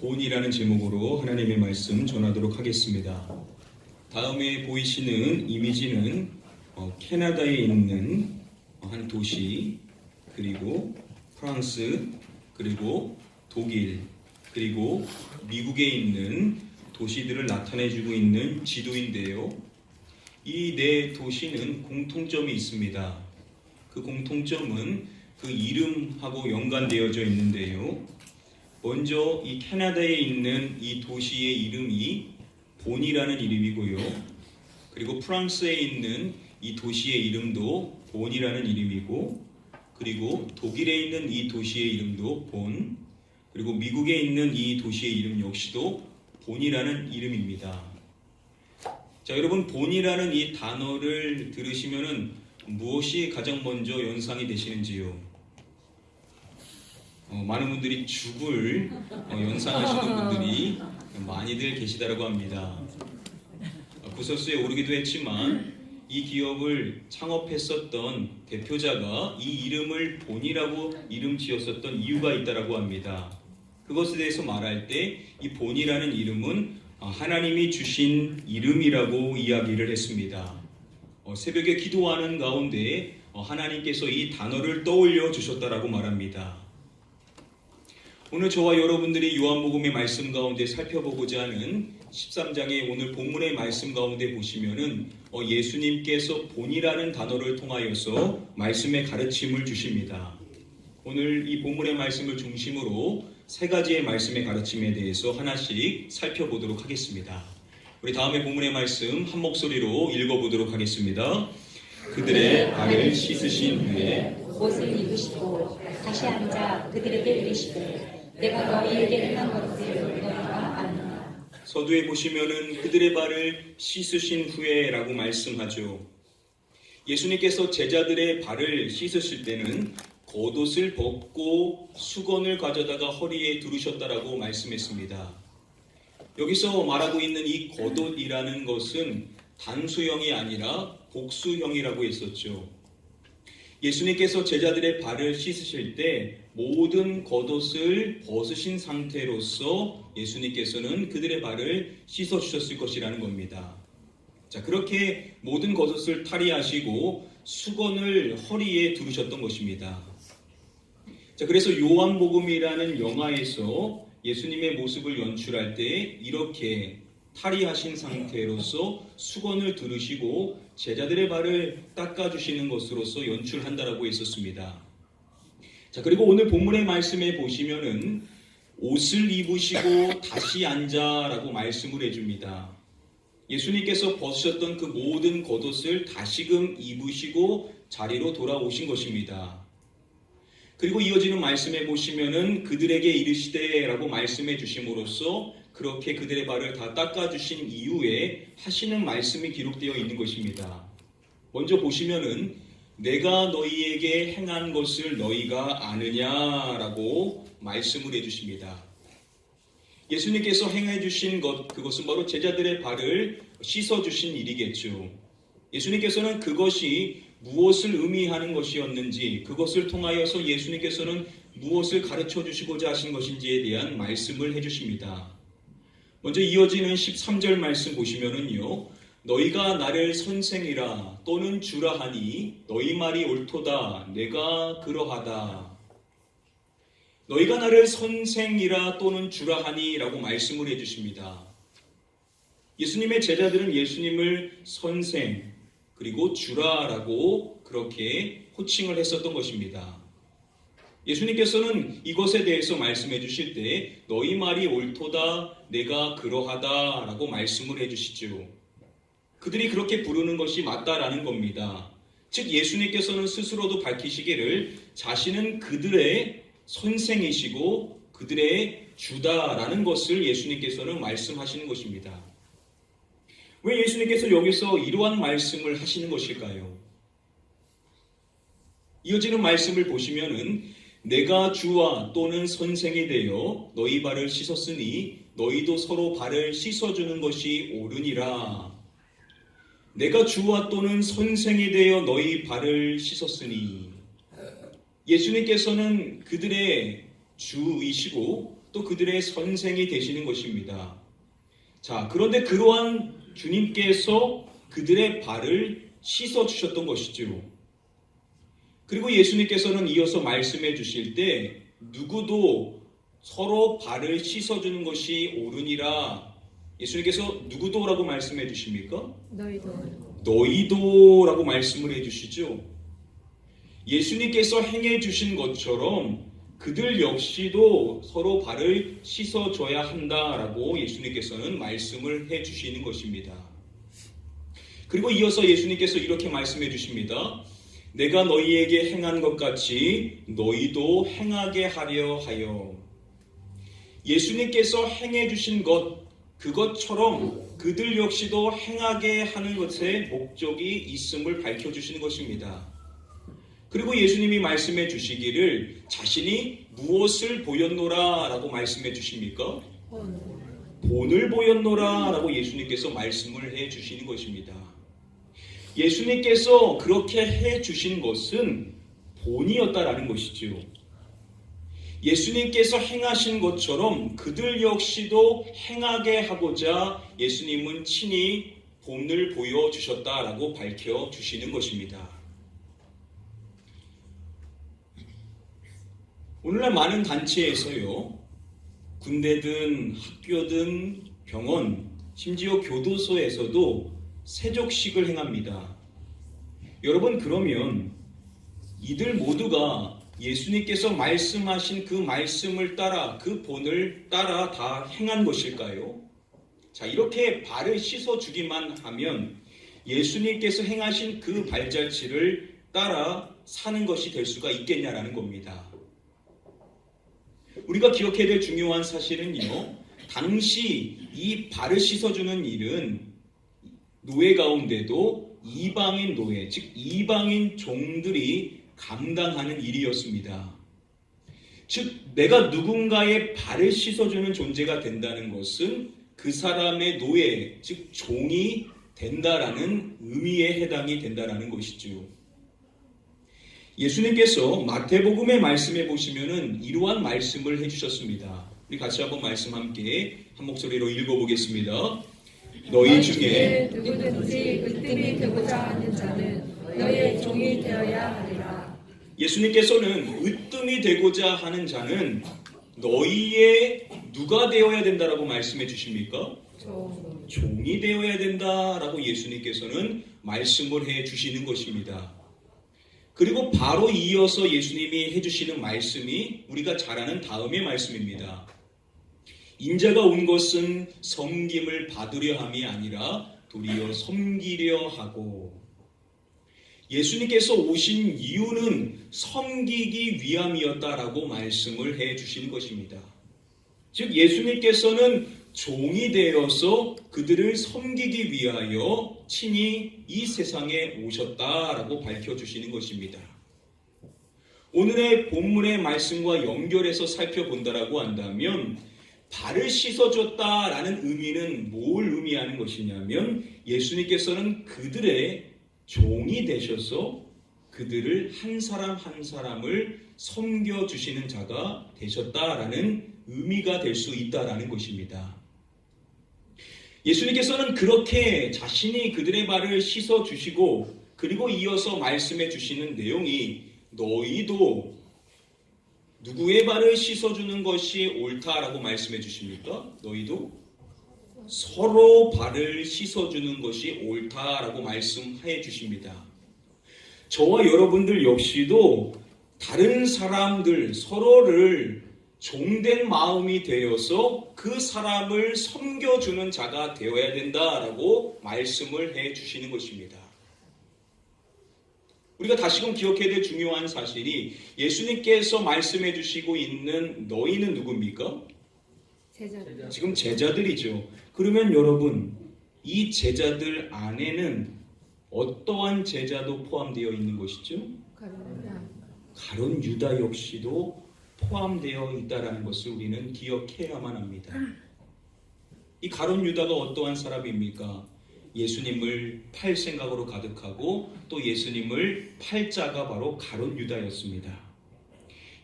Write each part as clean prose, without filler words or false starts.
본이라는 제목으로 하나님의 말씀 전하도록 하겠습니다. 다음에 보이시는 이미지는 캐나다에 있는 한 도시, 그리고 프랑스, 그리고 독일, 그리고 미국에 있는 도시들을 나타내주고 있는 지도인데요. 이 네 도시는 공통점이 있습니다. 그 공통점은 그 이름하고 연관되어져 있는데요. 먼저 이 캐나다에 있는 이 도시의 이름이 본이라는 이름이고요. 그리고 프랑스에 있는 이 도시의 이름도 본이라는 이름이고, 그리고 독일에 있는 이 도시의 이름도 본, 그리고 미국에 있는 이 도시의 이름 역시도 본이라는 이름입니다. 자, 여러분, 본이라는 이 단어를 들으시면은 무엇이 가장 먼저 연상이 되시는지요? 많은 분들이 죽을 연상하시는 분들이 많이들 계시다라고 합니다. 구설수에 오르기도 했지만 이 기업을 창업했었던 대표자가 이 이름을 본이라고 이름 지었었던 이유가 있다라고 합니다. 그것에 대해서 말할 때 이 본이라는 이름은 하나님이 주신 이름이라고 이야기를 했습니다. 새벽에 기도하는 가운데 하나님께서 이 단어를 떠올려 주셨다라고 말합니다. 오늘 저와 여러분들이 요한복음의 말씀 가운데 살펴보고자 하는 13장의 오늘 본문의 말씀 가운데 보시면은 예수님께서 본이라는 단어를 통하여서 말씀의 가르침을 주십니다. 오늘 이 본문의 말씀을 중심으로 세 가지의 말씀의 가르침에 대해서 하나씩 살펴보도록 하겠습니다. 우리 다음에 본문의 말씀 한 목소리로 읽어보도록 하겠습니다. 그들의 발을 씻으신 후에 옷을 입으시고 다시 앉아 그들에게 이르시되 내가 너희에게 행한 것을 너희가 아느냐. 서두에 보시면은 그들의 발을 씻으신 후에라고 말씀하죠. 예수님께서 제자들의 발을 씻으실 때는 겉옷을 벗고 수건을 가져다가 허리에 두르셨다라고 말씀했습니다. 여기서 말하고 있는 이 겉옷이라는 것은 단수형이 아니라 복수형이라고 했었죠. 예수님께서 제자들의 발을 씻으실 때 모든 겉옷을 벗으신 상태로서 예수님께서는 그들의 발을 씻어주셨을 것이라는 겁니다. 자, 그렇게 모든 겉옷을 탈의하시고 수건을 허리에 두르셨던 것입니다. 자, 그래서 요한복음이라는 영화에서 예수님의 모습을 연출할 때 이렇게 탈의하신 상태로서 수건을 두르시고 제자들의 발을 닦아주시는 것으로서 연출한다라고 했었습니다. 자, 그리고 오늘 본문의 말씀에 보시면은 옷을 입으시고 다시 앉아라고 말씀을 해줍니다. 예수님께서 벗으셨던 그 모든 겉옷을 다시금 입으시고 자리로 돌아오신 것입니다. 그리고 이어지는 말씀에 보시면은 그들에게 이르시되라고 말씀해 주심으로써 그렇게 그들의 발을 다 닦아주신 이후에 하시는 말씀이 기록되어 있는 것입니다. 먼저 보시면은 내가 너희에게 행한 것을 너희가 아느냐라고 말씀을 해주십니다. 예수님께서 행해 주신 것, 그것은 바로 제자들의 발을 씻어주신 일이겠죠. 예수님께서는 그것이 무엇을 의미하는 것이었는지, 그것을 통하여서 예수님께서는 무엇을 가르쳐 주시고자 하신 것인지에 대한 말씀을 해주십니다. 먼저 이어지는 13절 말씀 보시면은요, 너희가 나를 선생이라 또는 주라 하니 너희 말이 옳도다 내가 그러하다. 너희가 나를 선생이라 또는 주라 하니 라고 말씀을 해주십니다. 예수님의 제자들은 예수님을 선생 그리고 주라라고 그렇게 호칭을 했었던 것입니다. 예수님께서는 이것에 대해서 말씀해 주실 때 너희 말이 옳도다 내가 그러하다 라고 말씀을 해주시죠. 그들이 그렇게 부르는 것이 맞다라는 겁니다. 즉 예수님께서는 스스로도 밝히시기를 자신은 그들의 선생이시고 그들의 주다라는 것을 예수님께서는 말씀하시는 것입니다. 왜 예수님께서 여기서 이러한 말씀을 하시는 것일까요? 이어지는 말씀을 보시면은 내가 주와 또는 선생이 되어 너희 발을 씻었으니 너희도 서로 발을 씻어주는 것이 옳으니라. 내가 주와 또는 선생이 되어 너희 발을 씻었으니 예수님께서는 그들의 주이시고 또 그들의 선생이 되시는 것입니다. 자, 그런데 그러한 주님께서 그들의 발을 씻어 주셨던 것이죠. 그리고 예수님께서는 이어서 말씀해 주실 때 누구도 서로 발을 씻어 주는 것이 옳으니라. 예수님께서 누구도라고 말씀해 주십니까? 너희도라고 말씀을 해 주시죠. 예수님께서 행해 주신 것처럼 그들 역시도 서로 발을 씻어줘야 한다라고 예수님께서는 말씀을 해 주시는 것입니다. 그리고 이어서 예수님께서 이렇게 말씀해 주십니다. 내가 너희에게 행한 것 같이 너희도 행하게 하려 하여. 예수님께서 행해 주신 것, 그것처럼 그들 역시도 행하게 하는 것에 목적이 있음을 밝혀주시는 것입니다. 그리고 예수님이 말씀해 주시기를 자신이 무엇을 보였노라 라고 말씀해 주십니까? 본을 보였노라 라고 예수님께서 말씀을 해 주시는 것입니다. 예수님께서 그렇게 해 주신 것은 본이었다라는 것이죠. 예수님께서 행하신 것처럼 그들 역시도 행하게 하고자 예수님은 친히 본을 보여주셨다라고 밝혀주시는 것입니다. 오늘날 많은 단체에서요, 군대든 학교든 병원, 심지어 교도소에서도 세족식을 행합니다. 여러분, 그러면 이들 모두가 예수님께서 말씀하신 그 말씀을 따라, 그 본을 따라 다 행한 것일까요? 자, 이렇게 발을 씻어주기만 하면 예수님께서 행하신 그 발자취를 따라 사는 것이 될 수가 있겠냐라는 겁니다. 우리가 기억해야 될 중요한 사실은요, 당시 이 발을 씻어주는 일은 노예 가운데도 이방인 노예, 즉 이방인 종들이 감당하는 일이었습니다. 즉 내가 누군가의 발을 씻어주는 존재가 된다는 것은 그 사람의 노예, 즉 종이 된다라는 의미에 해당이 된다라는 것이죠. 예수님께서 마태복음의 말씀에 보시면은 이러한 말씀을 해주셨습니다. 우리 같이 한번 말씀 함께 한 목소리로 읽어보겠습니다. 너희 중에 누구든지 으뜸이 되고자 하는 자는 너의 종이 되어야 하리라. 예수님께서는 으뜸이 되고자 하는 자는 너희의 누가 되어야 된다라고 말씀해 주십니까? 종이 되어야 된다라고 예수님께서는 말씀을 해 주시는 것입니다. 그리고 바로 이어서 예수님이 해주시는 말씀이 우리가 잘 아는 다음의 말씀입니다. 인자가 온 것은 섬김을 받으려 함이 아니라 도리어 섬기려 하고. 예수님께서 오신 이유는 섬기기 위함이었다라고 말씀을 해주시는 것입니다. 즉 예수님께서는 종이 되어서 그들을 섬기기 위하여 친히 이 세상에 오셨다라고 밝혀주시는 것입니다. 오늘의 본문의 말씀과 연결해서 살펴본다라고 한다면 발을 씻어줬다라는 의미는 뭘 의미하는 것이냐면 예수님께서는 그들의 종이 되셔서 그들을 한 사람 한 사람을 섬겨주시는 자가 되셨다라는 의미가 될 수 있다라는 것입니다. 예수님께서는 그렇게 자신이 그들의 발을 씻어주시고 그리고 이어서 말씀해 주시는 내용이 너희도 누구의 발을 씻어주는 것이 옳다라고 말씀해 주십니까? 너희도 서로 발을 씻어주는 것이 옳다라고 말씀해 주십니다. 저와 여러분들 역시도 다른 사람들 서로를 종된 마음이 되어서 그 사람을 섬겨주는 자가 되어야 된다라고 말씀을 해 주시는 것입니다. 우리가 다시금 기억해야 될 중요한 사실이 예수님께서 말씀해 주시고 있는 너희는 누굽니까? 제자들. 지금 제자들이죠. 그러면 여러분, 이 제자들 안에는 어떠한 제자도 포함되어 있는 것이죠? 가룟 유다 역시도 포함되어 있다는 것을 우리는 기억해야만 합니다. 이 가룟 유다가 어떠한 사람입니까? 예수님을 팔 생각으로 가득하고 또 예수님을 팔 자가 바로 가룟 유다였습니다.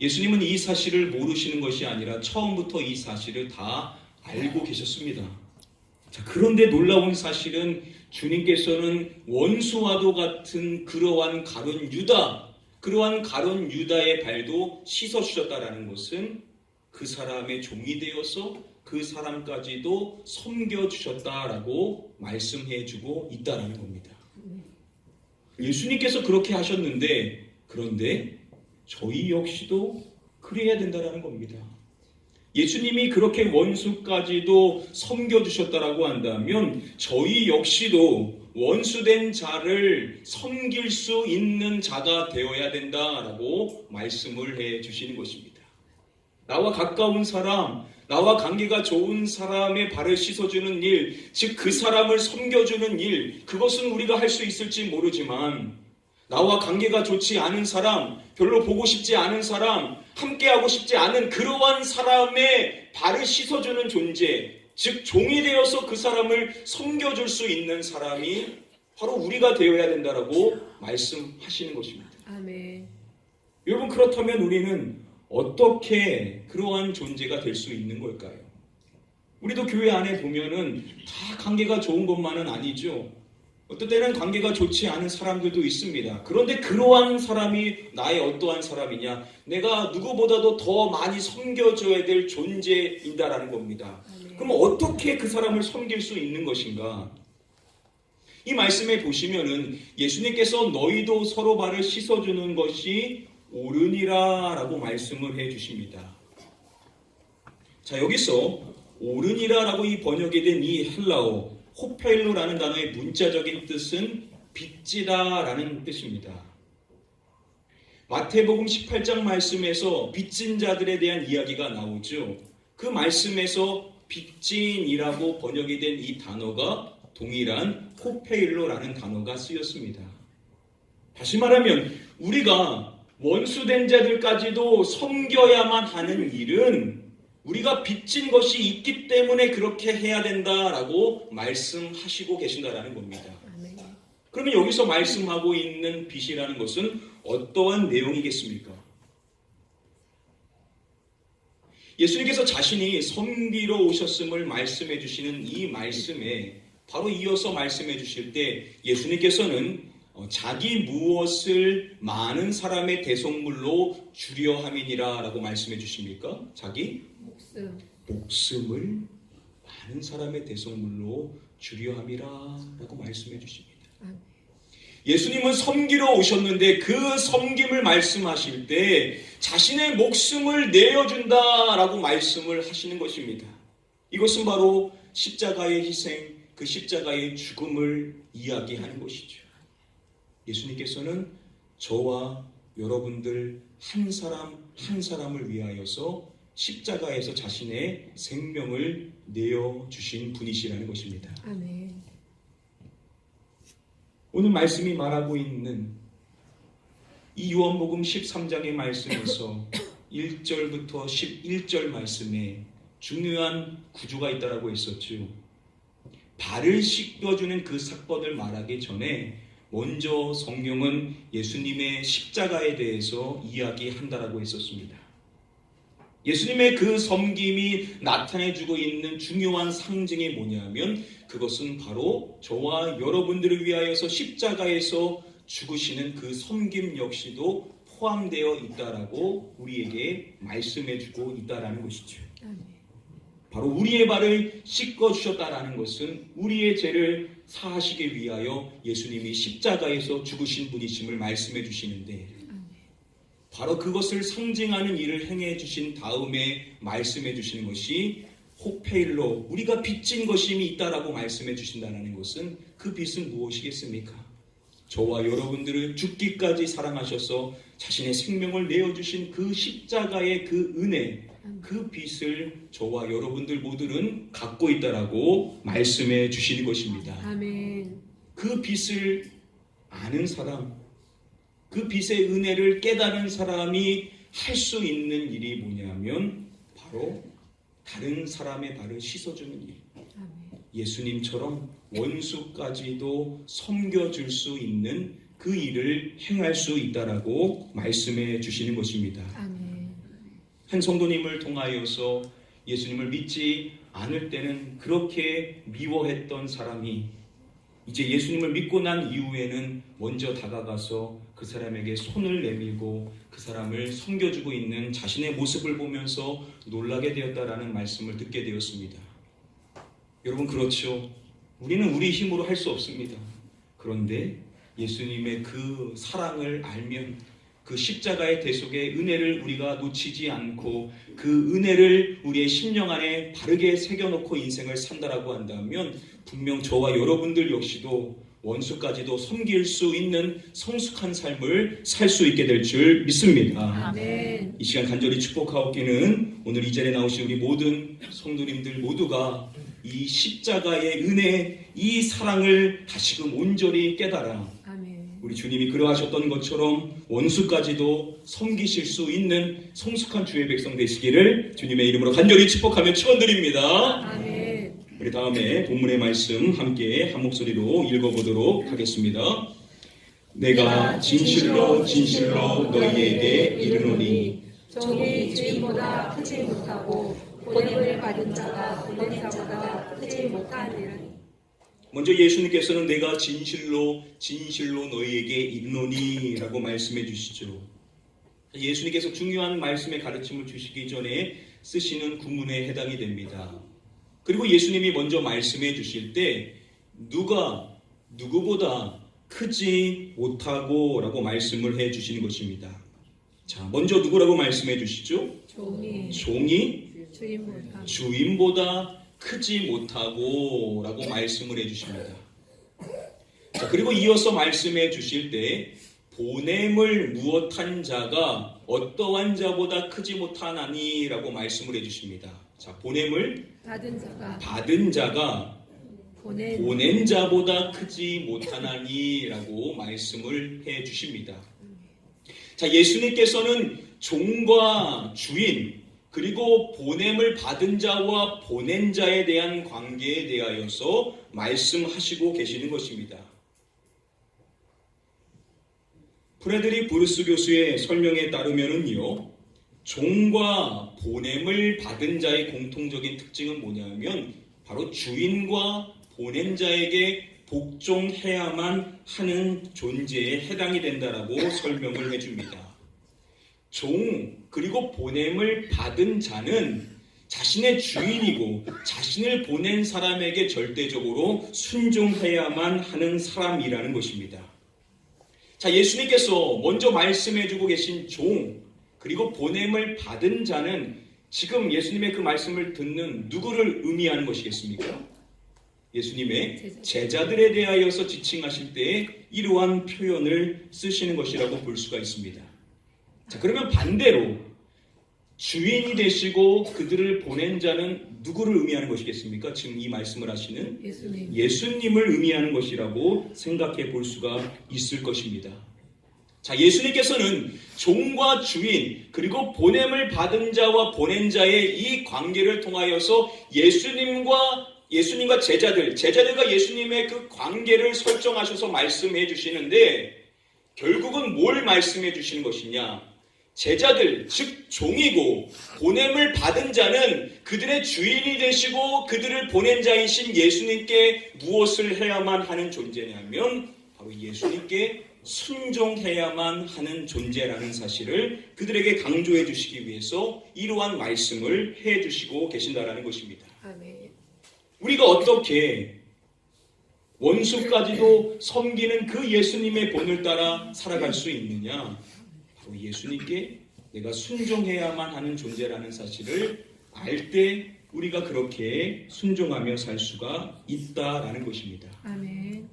예수님은 이 사실을 모르시는 것이 아니라 처음부터 이 사실을 다 알고 계셨습니다. 자, 그런데 놀라운 사실은 주님께서는 원수와도 같은 그러한 가룟 유다의 발도 씻어주셨다라는 것은 그 사람의 종이 되어서 그 사람까지도 섬겨주셨다라고 말씀해주고 있다라는 겁니다. 예수님께서 그렇게 하셨는데, 그런데 저희 역시도 그래야 된다라는 겁니다. 예수님이 그렇게 원수까지도 섬겨주셨다라고 한다면 저희 역시도 원수된 자를 섬길 수 있는 자가 되어야 된다라고 말씀을 해주시는 것입니다. 나와 가까운 사람, 나와 관계가 좋은 사람의 발을 씻어주는 일, 즉 그 사람을 섬겨주는 일, 그것은 우리가 할 수 있을지 모르지만 나와 관계가 좋지 않은 사람, 별로 보고 싶지 않은 사람, 함께하고 싶지 않은 그러한 사람의 발을 씻어주는 존재, 즉 종이 되어서 그 사람을 섬겨줄 수 있는 사람이 바로 우리가 되어야 된다라고 말씀하시는 것입니다. 아멘. 여러분, 그렇다면 우리는 어떻게 그러한 존재가 될 수 있는 걸까요? 우리도 교회 안에 보면은 다 관계가 좋은 것만은 아니죠. 어떤 때는 관계가 좋지 않은 사람들도 있습니다. 그런데 그러한 사람이 나의 어떠한 사람이냐? 내가 누구보다도 더 많이 섬겨줘야 될 존재인다라는 겁니다. 그럼 어떻게 그 사람을 섬길 수 있는 것인가? 이 말씀에 보시면은 예수님께서 너희도 서로 발을 씻어주는 것이 옳으니라 라고 말씀을 해주십니다. 자, 여기서 옳으니라 라고 이 번역이 된 이 헬라어 호펠로라는 단어의 문자적인 뜻은 빚지다 라는 뜻입니다. 마태복음 18장 말씀에서 빚진 자들에 대한 이야기가 나오죠. 그 말씀에서 빚진이라고 번역이 된 이 단어가 동일한 호페일로라는 단어가 쓰였습니다. 다시 말하면 우리가 원수된 자들까지도 섬겨야만 하는 일은 우리가 빚진 것이 있기 때문에 그렇게 해야 된다라고 말씀하시고 계신다라는 겁니다. 그러면 여기서 말씀하고 있는 빚이라는 것은 어떠한 내용이겠습니까? 예수님께서 자신이 섬기러 오셨음을 말씀해 주시는 이 말씀에 바로 이어서 말씀해 주실 때 예수님께서는 자기 무엇을 많은 사람의 대속물로 주려 함이니라 라고 말씀해 주십니까? 자기 목숨을 많은 사람의 대속물로 주려 함이라 라고 말씀해 주십니다. 예수님은 섬기러 오셨는데 그 섬김을 말씀하실 때 자신의 목숨을 내어준다 라고 말씀을 하시는 것입니다. 이것은 바로 십자가의 희생, 그 십자가의 죽음을 이야기하는 것이죠. 예수님께서는 저와 여러분들 한 사람 한 사람을 위하여서 십자가에서 자신의 생명을 내어주신 분이시라는 것입니다. 아멘. 오늘 말씀이 말하고 있는 이 요한복음 13장의 말씀에서 1절부터 11절 말씀에 중요한 구조가 있다라고 했었죠. 발을 씻겨주는 그 사건을 말하기 전에 먼저 성경은 예수님의 십자가에 대해서 이야기한다라고 했었습니다. 예수님의 그 섬김이 나타내주고 있는 중요한 상징이 뭐냐면 그것은 바로 저와 여러분들을 위하여서 십자가에서 죽으시는 그 섬김 역시도 포함되어 있다라고 우리에게 말씀해주고 있다라는 것이죠. 바로 우리의 발을 씻어주셨다라는 것은 우리의 죄를 사하시기 위하여 예수님이 십자가에서 죽으신 분이심을 말씀해 주시는데 바로 그것을 상징하는 일을 행해 주신 다음에 말씀해 주시는 것이 호페일로 우리가 빚진 것임이 있다라고 말씀해 주신다는 것은 그 빚은 무엇이겠습니까? 저와 여러분들을 죽기까지 사랑하셔서 자신의 생명을 내어주신 그 십자가의 그 은혜, 그 빚을 저와 여러분들 모두는 갖고 있다라고 말씀해 주시는 것입니다. 아멘. 그 빚을 아는 사람, 그 빚의 은혜를 깨달은 사람이 할 수 있는 일이 뭐냐면 바로 다른 사람의 발을 씻어주는 일. 예수님처럼 원수까지도 섬겨줄 수 있는 그 일을 행할 수 있다라고 말씀해 주시는 것입니다. 아멘. 한 성도님을 통하여서 예수님을 믿지 않을 때는 그렇게 미워했던 사람이 이제 예수님을 믿고 난 이후에는 먼저 다가가서 그 사람에게 손을 내밀고 그 사람을 섬겨주고 있는 자신의 모습을 보면서 놀라게 되었다라는 말씀을 듣게 되었습니다. 여러분, 그렇죠. 우리는 우리 힘으로 할 수 없습니다. 그런데 예수님의 그 사랑을 알면 그 십자가의 대속의 은혜를 우리가 놓치지 않고 그 은혜를 우리의 심령 안에 바르게 새겨놓고 인생을 산다라고 한다면 분명 저와 여러분들 역시도 원수까지도 섬길 수 있는 성숙한 삶을 살 수 있게 될 줄 믿습니다. 아멘. 이 시간 간절히 축복하옵기는 오늘 이 자리에 나오신 우리 모든 성도님들 모두가 이 십자가의 은혜, 이 사랑을 다시금 온전히 깨달아 아멘. 우리 주님이 그러하셨던 것처럼 원수까지도 섬기실 수 있는 성숙한 주의 백성 되시기를 주님의 이름으로 간절히 축복하며 축원드립니다. 아멘. 우리 다음에 본문의 말씀 함께 한 목소리로 읽어보도록 하겠습니다. 내가 진실로 진실로 너희에게 이르노니 종이 주인보다 크지 못하고 본임을 받은 자가 보낸 자보다 크지 못하니라. 먼저 예수님께서는 내가 진실로 진실로 너희에게 이르노니 라고 말씀해 주시죠. 예수님께서 중요한 말씀의 가르침을 주시기 전에 쓰시는 구문에 해당이 됩니다. 그리고 예수님이 먼저 말씀해 주실 때 누가 누구보다 크지 못하고 라고 말씀을 해 주시는 것입니다. 자, 먼저 누구라고 말씀해 주시죠? 종이 주인보다 크지 못하고 라고 말씀을 해 주십니다. 자, 그리고 이어서 말씀해 주실 때 보냄을 무엇한 자가 어떠한 자보다 크지 못하나니 라고 말씀을 해 주십니다. 자, 보냄을 받은 자가 보낸 자보다 크지 못하나니 라고 말씀을 해 주십니다. 자, 예수님께서는 종과 주인 그리고 보냄을 받은 자와 보낸 자에 대한 관계에 대하여서 말씀하시고 계시는 것입니다. 프레드릭 브루스 교수의 설명에 따르면은요, 종과 보냄을 받은 자의 공통적인 특징은 뭐냐면 바로 주인과 보낸 자에게 복종해야만 하는 존재에 해당이 된다라고 설명을 해줍니다. 종 그리고 보냄을 받은 자는 자신의 주인이고 자신을 보낸 사람에게 절대적으로 순종해야만 하는 사람이라는 것입니다. 자, 예수님께서 먼저 말씀해주고 계신 종 그리고 보냄을 받은 자는 지금 예수님의 그 말씀을 듣는 누구를 의미하는 것이겠습니까? 예수님의 제자들에 대하여서 지칭하실 때에 이러한 표현을 쓰시는 것이라고 볼 수가 있습니다. 자, 그러면 반대로 주인이 되시고 그들을 보낸 자는 누구를 의미하는 것이겠습니까? 지금 이 말씀을 하시는 예수님을 의미하는 것이라고 생각해 볼 수가 있을 것입니다. 자, 예수님께서는 종과 주인 그리고 보냄을 받은 자와 보낸 자의 이 관계를 통하여서 예수님과 제자들과 예수님의 그 관계를 설정하셔서 말씀해 주시는데 결국은 뭘 말씀해 주시는 것이냐? 제자들, 즉 종이고 보냄을 받은 자는 그들의 주인이 되시고 그들을 보낸 자이신 예수님께 무엇을 해야만 하는 존재냐면 바로 예수님께 순종해야만 하는 존재라는 사실을 그들에게 강조해 주시기 위해서 이러한 말씀을 해 주시고 계신다라는 것입니다. 아멘. 우리가 어떻게 원수까지도 섬기는 그 예수님의 본을 따라 살아갈 수 있느냐? 바로 예수님께 내가 순종해야만 하는 존재라는 사실을 알 때 우리가 그렇게 순종하며 살 수가 있다라는 것입니다. 아멘.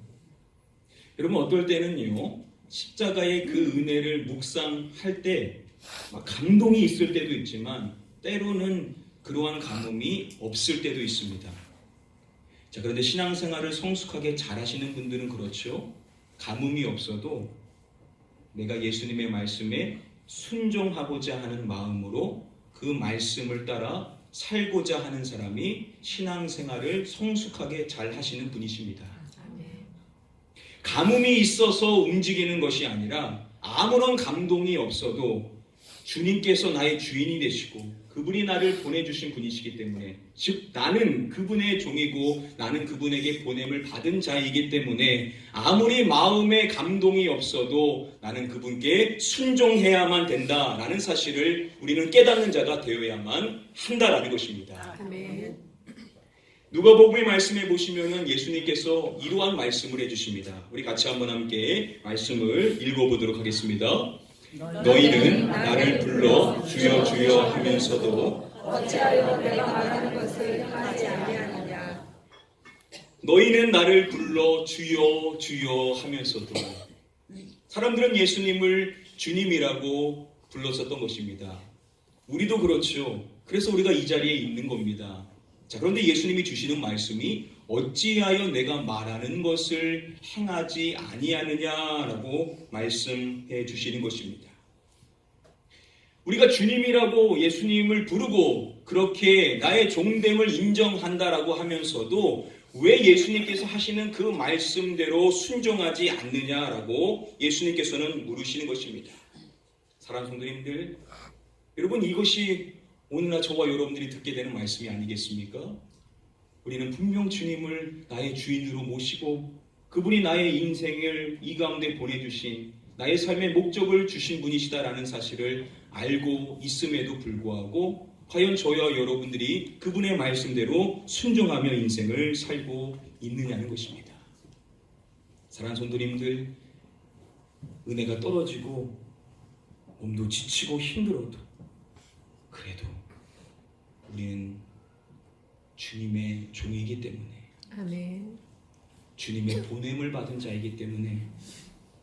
여러분, 어떨 때는요, 십자가의 그 은혜를 묵상할 때 막 감동이 있을 때도 있지만 때로는 그러한 감흥이 없을 때도 있습니다. 자, 그런데 신앙생활을 성숙하게 잘하시는 분들은 그렇죠. 감흥이 없어도 내가 예수님의 말씀에 순종하고자 하는 마음으로 그 말씀을 따라 살고자 하는 사람이 신앙생활을 성숙하게 잘 하시는 분이십니다. 감흥이 있어서 움직이는 것이 아니라 아무런 감동이 없어도 주님께서 나의 주인이 되시고 그분이 나를 보내주신 분이시기 때문에, 즉 나는 그분의 종이고 나는 그분에게 보냄을 받은 자이기 때문에 아무리 마음에 감동이 없어도 나는 그분께 순종해야만 된다라는 사실을 우리는 깨닫는 자가 되어야만 한다라는 것입니다. 아멘. 누가복음의 말씀에 보시면은 예수님께서 이러한 말씀을 해주십니다. 우리 같이 한번 함께 말씀을 읽어보도록 하겠습니다. 너희는 나를 불러 주여 주여 하면서도 어찌하여 내가 말하는 것을 하지 아니하느냐. 너희는 나를 불러 주여 주여 하면서도, 사람들은 예수님을 주님이라고 불렀었던 것입니다. 우리도 그렇죠. 그래서 우리가 이 자리에 있는 겁니다. 자, 그런데 예수님이 주시는 말씀이 어찌하여 내가 말하는 것을 행하지 아니하느냐라고 말씀해 주시는 것입니다. 우리가 주님이라고 예수님을 부르고 그렇게 나의 종됨을 인정한다라고 하면서도 왜 예수님께서 하시는 그 말씀대로 순종하지 않느냐라고 예수님께서는 물으시는 것입니다. 사랑하는 성도님들, 여러분, 이것이 오늘날 저와 여러분들이 듣게 되는 말씀이 아니겠습니까? 우리는 분명 주님을 나의 주인으로 모시고 그분이 나의 인생을 이 가운데 보내주신, 나의 삶의 목적을 주신 분이시다라는 사실을 알고 있음에도 불구하고 과연 저와 여러분들이 그분의 말씀대로 순종하며 인생을 살고 있느냐는 것입니다. 사랑하는 성도님들, 은혜가 떨어지고 몸도 지치고 힘들어도 그래도 우리는 주님의 종이기 때문에, 아멘. 주님의 보냄을 받은 자이기 때문에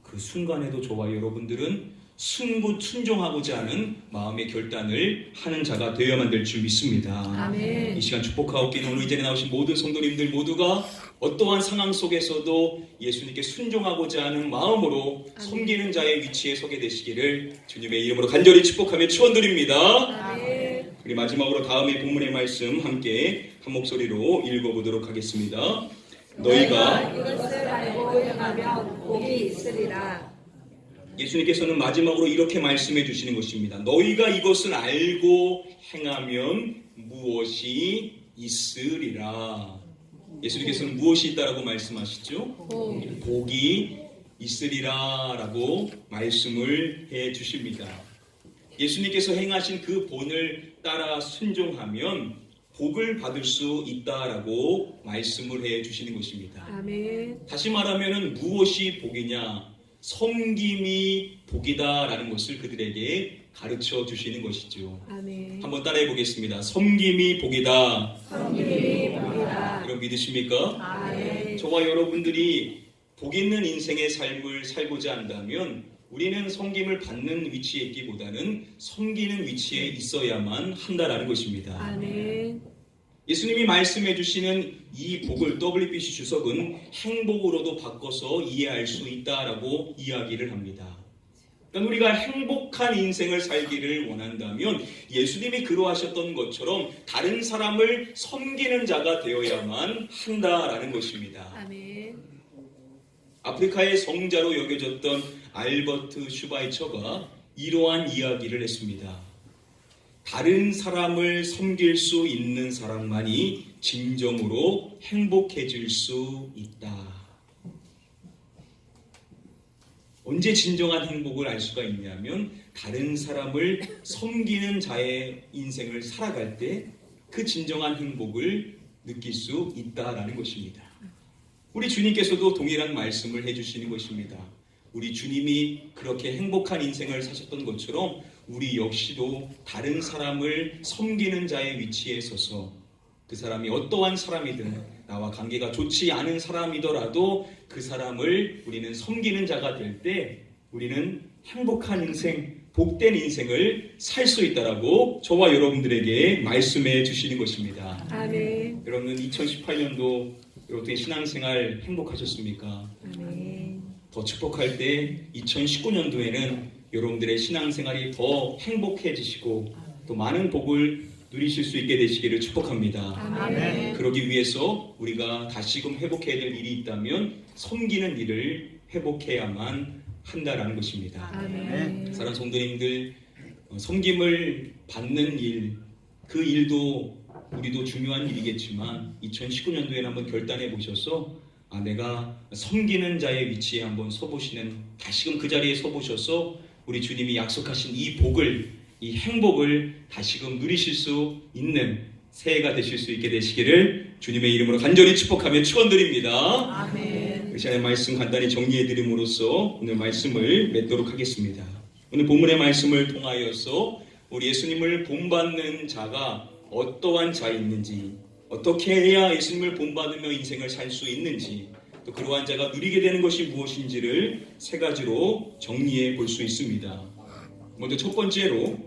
그 순간에도 저와 여러분들은 순종하고자 하는 마음의 결단을 하는 자가 되어야만 될 줄 믿습니다. 아멘. 이 시간 축복하옵기는 오늘 이 자리에 나오신 모든 성도님들 모두가 어떠한 상황 속에서도 예수님께 순종하고자 하는 마음으로 섬기는 자의 위치에 서게 되시기를 주님의 이름으로 간절히 축복하며 축원드립니다. 아멘. 우리 마지막으로 다음의 본문의 말씀 함께 한 목소리로 읽어보도록 하겠습니다. 너희가, 이것을 알고 행하면 복이 있으리라. 예수님께서는 마지막으로 이렇게 말씀해 주시는 것입니다. 너희가 이것을 알고 행하면 무엇이 있으리라. 예수님께서는 무엇이 있다라고 말씀하시죠? 복이 있으리라라고 말씀을 해 주십니다. 예수님께서 행하신 그 본을 따라 순종하면 복을 받을 수 있다라고 말씀을 해 주시는 것입니다. 아멘. 다시 말하면 무엇이 복이냐? 섬김이 복이다라는 것을 그들에게 가르쳐 주시는 것이죠. 아멘. 한번 따라해 보겠습니다. 섬김이 복이다. 섬김이 복이다. 여러분 믿으십니까? 아멘. 저와 여러분들이 복 있는 인생의 삶을 살고자 한다면 우리는 섬김을 받는 위치에 있기보다는 섬기는 위치에 있어야만 한다라는 것입니다. 아멘. 예수님이 말씀해 주시는 이 복을 WBC 주석은 행복으로도 바꿔서 이해할 수 있다라고 이야기를 합니다. 그러니까 우리가 행복한 인생을 살기를 원한다면 예수님이 그러하셨던 것처럼 다른 사람을 섬기는 자가 되어야만 한다라는 것입니다. 아멘. 아프리카의 성자로 여겨졌던 알버트 슈바이처가 이러한 이야기를 했습니다. 다른 사람을 섬길 수 있는 사람만이 진정으로 행복해질 수 있다. 언제 진정한 행복을 알 수가 있냐면 다른 사람을 섬기는 자의 인생을 살아갈 때 그 진정한 행복을 느낄 수 있다라는 것입니다. 우리 주님께서도 동일한 말씀을 해주시는 것입니다. 우리 주님이 그렇게 행복한 인생을 사셨던 것처럼 우리 역시도 다른 사람을 섬기는 자의 위치에 서서 그 사람이 어떠한 사람이든 나와 관계가 좋지 않은 사람이더라도 그 사람을 우리는 섬기는 자가 될 때 우리는 행복한 인생, 복된 인생을 살 수 있다라고 저와 여러분들에게 말씀해 주시는 것입니다. 아멘. 여러분 2018년도 어떻게 신앙생활 행복하셨습니까? 아멘. 더 축복할 때 2019년도에는 여러분들의 신앙생활이 더 행복해지시고 또 많은 복을 누리실 수 있게 되시기를 축복합니다. 아멘. 그러기 위해서 우리가 다시금 회복해야 될 일이 있다면 섬기는 일을 회복해야만 한다라는 것입니다. 아멘. 사랑하는 성도님들, 섬김을 받는 일, 그 일도 우리도 중요한 일이겠지만 2019년도에는 한번 결단해 보셔서 내가 섬기는 자의 위치에 한번 서보시는, 다시금 그 자리에 서보셔서 우리 주님이 약속하신 이 복을, 이 행복을 다시금 누리실 수 있는 새해가 되실 수 있게 되시기를 주님의 이름으로 간절히 축복하며 축원드립니다. 아멘. 그 시간에 말씀 간단히 정리해드림으로써 오늘 말씀을 맺도록 하겠습니다. 오늘 본문의 말씀을 통하여서 우리 예수님을 본받는 자가 어떠한 자였는지, 어떻게 해야 예수님을 본받으며 인생을 살 수 있는지, 또 그러한 자가 누리게 되는 것이 무엇인지를 세 가지로 정리해 볼 수 있습니다. 먼저 첫 번째로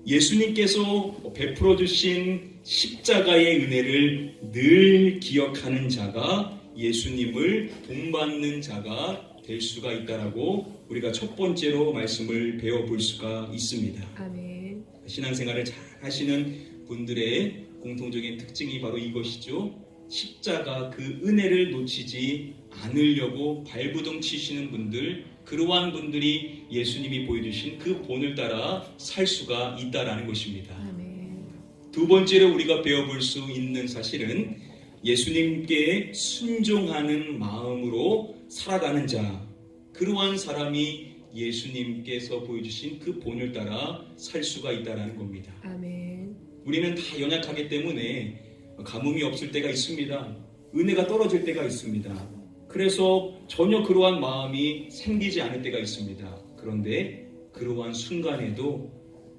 예수님께서 베풀어 주신 십자가의 은혜를 늘 기억하는 자가 예수님을 본받는 자가 될 수가 있다라고 우리가 첫 번째로 말씀을 배워볼 수가 있습니다. 아멘. 신앙생활을 잘 하시는 분들의 공통적인 특징이 바로 이것이죠. 십자가 그 은혜를 놓치지 않으려고 발부둥 치시는 분들, 그러한 분들이 예수님이 보여주신 그 본을 따라 살 수가 있다라는 것입니다. 아멘. 두 번째로 우리가 배워볼 수 있는 사실은 예수님께 순종하는 마음으로 살아가는 자, 그러한 사람이 예수님께서 보여주신 그 본을 따라 살 수가 있다는 겁니다. 아멘. 우리는 다 연약하기 때문에 감흥이 없을 때가 있습니다. 은혜가 떨어질 때가 있습니다. 그래서 전혀 그러한 마음이 생기지 않을 때가 있습니다. 그런데 그러한 순간에도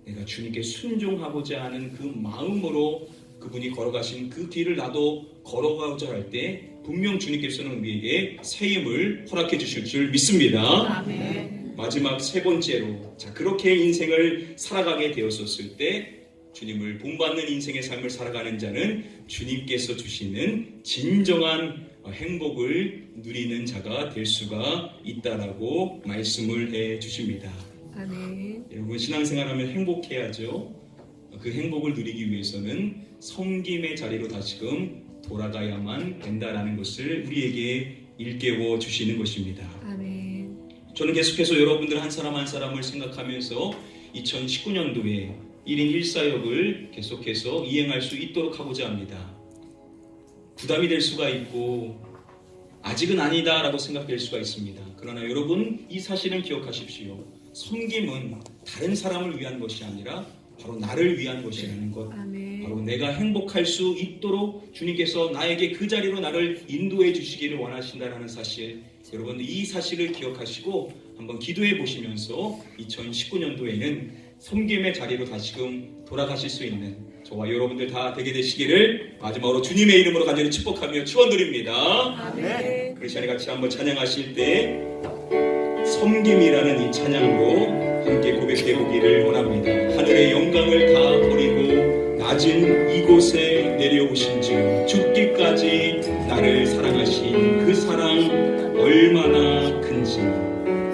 내가 주님께 순종하고자 하는 그 마음으로 그분이 걸어가신 그 길을 나도 걸어가고자 할 때 분명 주님께서는 우리에게 새 힘을 허락해 주실 줄 믿습니다. 아멘. 마지막 세 번째로, 그렇게 인생을 살아가게 되었었을 때 주님을 본받는 인생의 삶을 살아가는 자는 주님께서 주시는 진정한 행복을 누리는 자가 될 수가 있다라고 말씀을 해 주십니다. 아멘. 여러분, 신앙생활하면 행복해야죠. 그 행복을 누리기 위해서는 섬김의 자리로 다시금 돌아가야만 된다라는 것을 우리에게 일깨워 주시는 것입니다. 아멘. 저는 계속해서 여러분들 한 사람 한 사람을 생각하면서 2019년도에 1인 1사역을 계속해서 이행할 수 있도록 하고자 합니다. 부담이 될 수가 있고 아직은 아니다 라고 생각될 수가 있습니다. 그러나 여러분, 이 사실은 기억하십시오. 섬김은 다른 사람을 위한 것이 아니라 바로 나를 위한 것이라는 것, 아멘. 바로 내가 행복할 수 있도록 주님께서 나에게 그 자리로 나를 인도해 주시기를 원하신다는 사실, 여러분 이 사실을 기억하시고 한번 기도해 보시면서 2019년도에는 섬김의 자리로 다시금 돌아가실 수 있는 저와 여러분들 다 되게 되시기를 마지막으로 주님의 이름으로 간절히 축복하며 축원드립니다. 아멘. 크리스찬이 같이 한번 찬양하실 때 섬김이라는 이 찬양으로 함께 고백해 보기를 원합니다. 하늘의 영광을 다 버리고 낮은 이곳에 내려오신 주, 죽기까지 나를 사랑하신 그 사랑 얼마나 큰지.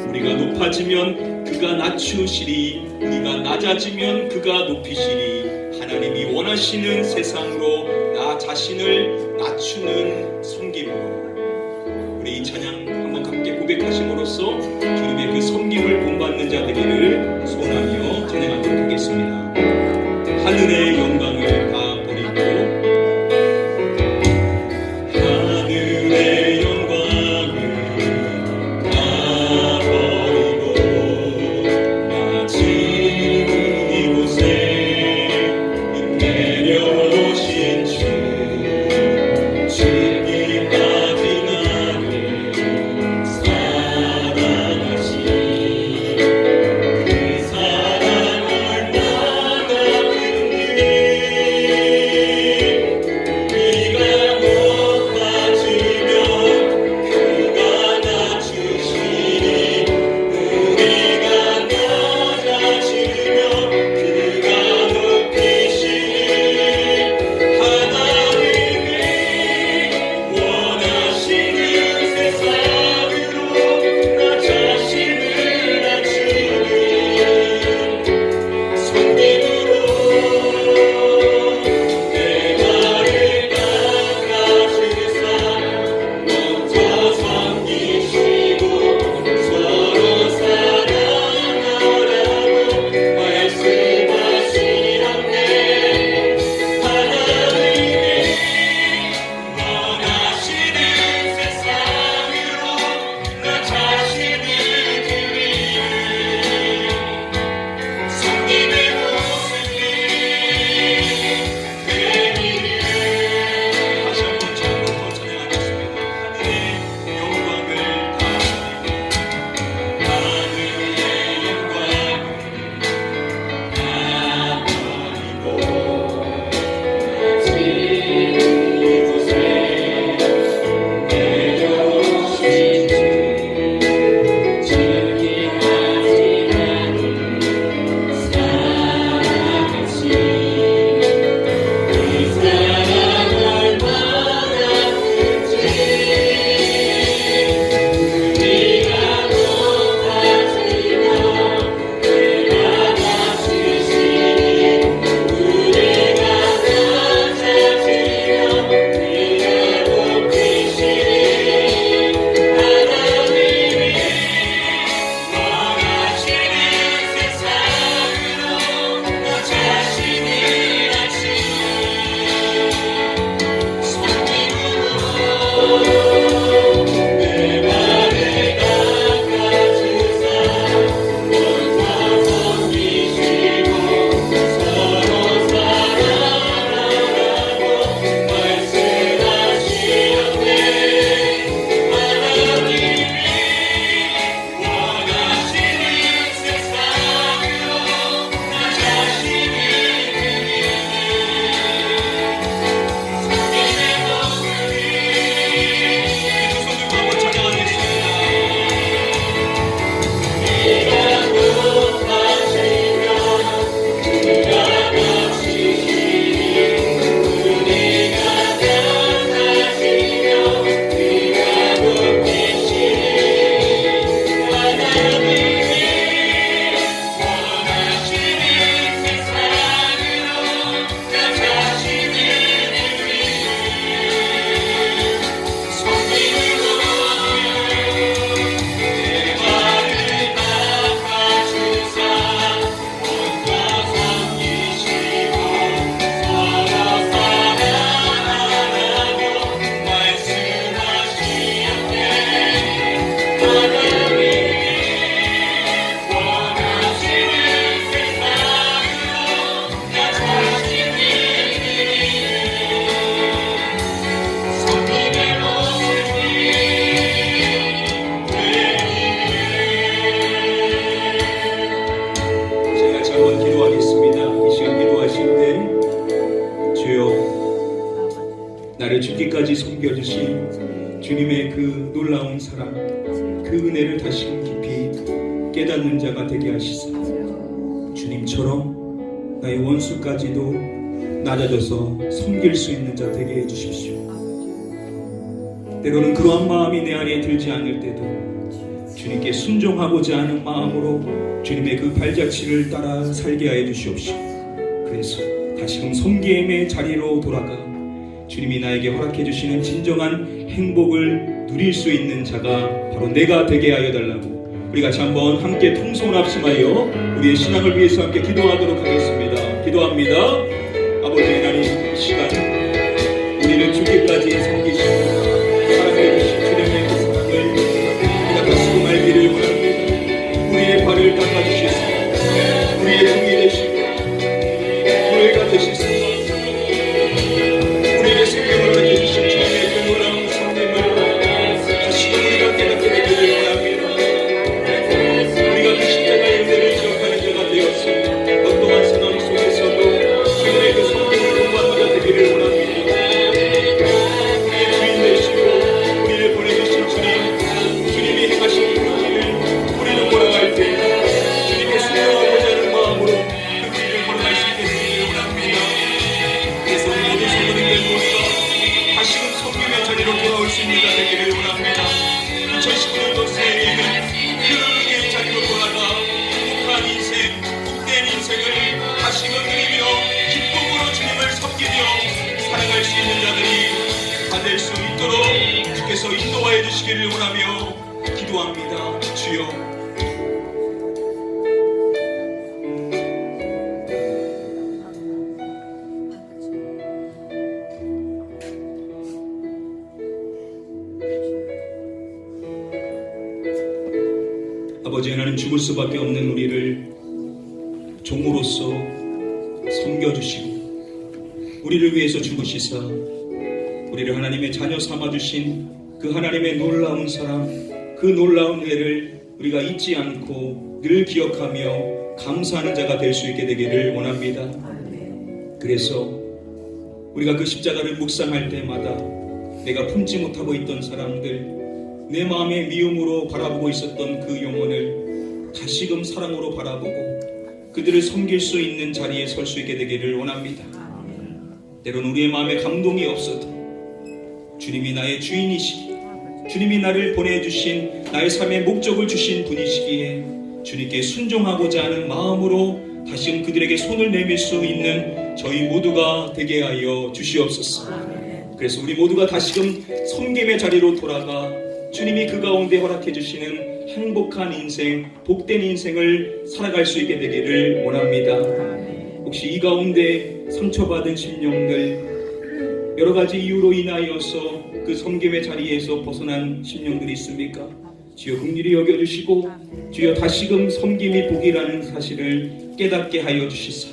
우리가 높아지면 그가 낮추시리, 우리가 낮아지면 그가 높이시리. 하나님이 원하시는 세상으로 나 자신을 낮추는 섬김으로 우리 이 찬양 한번 함께 고백하심으로써 주님의 그 섬김을 본받는 자 되기를 소원하며 진행하도록 하겠습니다. 하늘의 영광을 다 버리고, 하늘의 영광을 다 버리고 낮은 이곳에 내려오신 주, 죽기까지 나를 사랑하신 그 사랑 얼마나 나를 죽기까지 섬겨주신 주님의 그 놀라운 사랑, 그 은혜를 다시금 깊이 깨닫는 자가 되게 하시사 주님처럼 나의 원수까지도 낮아져서 섬길 수 있는 자 되게 해주십시오. 때로는 그러한 마음이 내 안에 들지 않을 때도 주님께 순종하고자 하는 마음으로 주님의 그 발자취를 따라 살게 하여 주시옵시고, 그래서 다시금 섬김의 자리로 돌아가 주님이 나에게 허락해 주시는 진정한 행복을 누릴 수 있는 자가 바로 내가 되게 하여 달라고 우리 같이 한번 함께 통성을 합심하여 우리의 신앙을 위해서 함께 기도하도록 하겠습니다. 기도합니다. 아버지 하나님, 이 시간 우리를 죽기까지 섬기시고 사랑해 주신 주님의 그 사랑을 우리가 다시금 알기를 원합니다. 우리의 발을 닦아주시고 우리의 등이 되시고 노예가 되시고 우리의 생명을 가져주신 주님의 그 놀라운 성님을 다시금 우리가 깨닫게 되기를 원합니다. 우리가 그 십자가의 은혜를 기억하는 자가 되었으며 어떠한 상황 속에서도 주님의 그 성령을 공부하는 자 되기를 원합니다. 우리의 주인 되시고 우리를 보내주신 주님, 주님이 행하신 그 일을 우리는 몰아갈 때 주님의 순종하고자 하는 마음으로 그 길을 걸어갈 수 있게 되기를 원합니다. 그래서 우리 모든 성도님들 모두가 다시금 성령의 자리로 돌아올 수 있는 자 되기를 원합니다. 2019년도 새해에는 그 은혜의 자리로 돌아가 행복한 인생, 복된 인생을 다시금 누리며 기쁨으로 주님을 섬기며 살아갈 수 있는 자들이 다 될 수 있도록 주께서 인도하여 주시기를 원하며 기도합니다. 주여, 아버지 하나님, 죽을 수밖에 없는 우리를 종으로서 섬겨주시고 우리를 위해서 죽으시사 우리를 하나님의 자녀 삼아주신 그 하나님의 놀라운 사랑, 그 놀라운 은혜를 우리가 잊지 않고 늘 기억하며 감사하는 자가 될 수 있게 되기를 원합니다. 그래서 우리가 그 십자가를 묵상할 때마다 내가 품지 못하고 있던 사람들, 내 마음의 미움으로 바라보고 있었던 그 영혼을 다시금 사랑으로 바라보고 그들을 섬길 수 있는 자리에 설 수 있게 되기를 원합니다. 때로는 우리의 마음에 감동이 없어도 주님이 나의 주인이시기에, 주님이 나를 보내주신 나의 삶의 목적을 주신 분이시기에 주님께 순종하고자 하는 마음으로 다시금 그들에게 손을 내밀 수 있는 저희 모두가 되게 하여 주시옵소서. 그래서 우리 모두가 다시금 섬김의 자리로 돌아가 주님이 그 가운데 허락해 주시는 행복한 인생, 복된 인생을 살아갈 수 있게 되기를 원합니다. 혹시 이 가운데 상처받은 심령들, 여러 가지 이유로 인하여서 그 섬김의 자리에서 벗어난 심령들이 있습니까? 주여 긍휼히 여겨주시고 주여 다시금 섬김이 복이라는 사실을 깨닫게 하여 주시사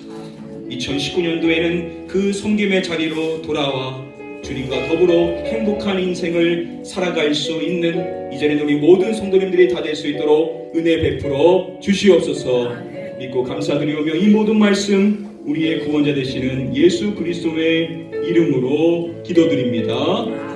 2019년도에는 그 섬김의 자리로 돌아와 주님과 더불어 행복한 인생을 살아갈 수 있는 이제는 우리 모든 성도님들이 다 될 수 있도록 은혜 베풀어 주시옵소서. 믿고 감사드리오며 이 모든 말씀 우리의 구원자 되시는 예수 그리스도의 이름으로 기도드립니다.